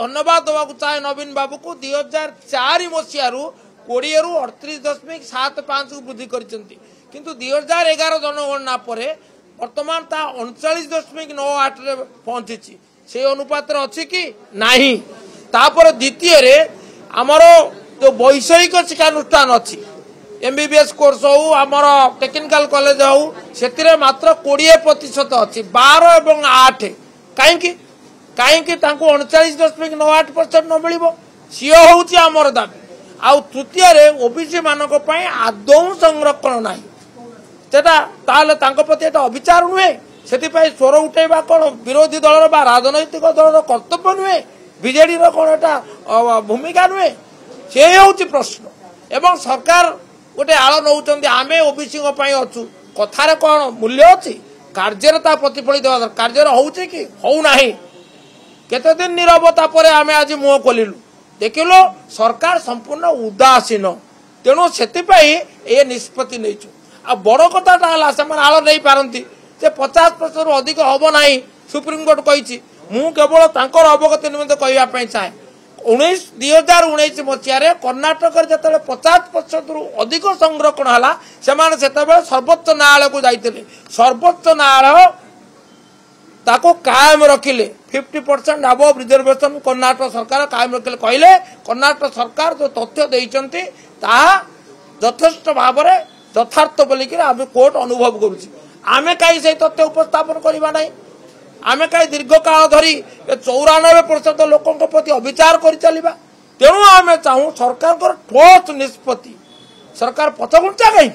धन्यवाद देवा चाहे नवीन बाबू को 2004 मसीह 20 रु 38.75 को वृद्धि किंतु 2011 जनगणना पर वर्तमान ता 39.98 रे पहुंची से अनुपात अच्छी कि नहीं। तापर द्वितीय रे आमर जो वैषयिक शिक्षानुष्ठान अच्छी एमबीबीएस कोर्स हो आमर टेक्निकल कॉलेज हो से मात्र 20% अच्छी 12 और 8 कहीं 39.98% न मिल सी हूँ आमर दाबी। आउ तृतीय रे ओबीसी मानक आदौ संरक्षण ना प्रति अविचार नुहे से स्वर उठेबा कौन विरोधी दल राजनैतिक दल कर्तव्य नुहे बीजेडी कौन एटा भूमिका नुहे से हूँ प्रश्न। एवं सरकार गोटे आड़ नौ आम ओबीसी अच्छु कथार कौन मूल्य अच्छी कार्य प्रतिफलित कार्य होउछि कि होना केते दिन नीरवता पर आम आज मुह खोलु देखिल सरकार संपूर्ण उदासीन तेणु से निष्पत्ति नहीं आ बड़ कथाटा आड़ नहीं पारती 50% अधिक हम ना सुप्रीमकोर्ट कही मु केवल तांकर अवगति निमित्त कहवाई चाहे 2019 मसीह कर्णाटक जो 50% रु अधिक संरक्षण है से सर्वोच्च न्यायालय को जाते सर्वोच्च न्यायालय ताको कायम रखिले 50% अबव रिजर्वेशन कर्णाटक सरकार कायम रखिले कहले कर्णाटक सरकार जो तथ्य देइचंती ताहा यथेष्ट भाव में यथार्थ बोलिक आम कोर्ट अनुभव करुची आमे कहीं से तथ्य उपस्थापन करवा ना आमे कहीं दीर्घ काल धरी 94% लोकों प्रति अविचार कर चलिबा। तेणु आमे चाहूँ सरकार ठोस निष्पत्ति सरकार पछघुंचा कहीं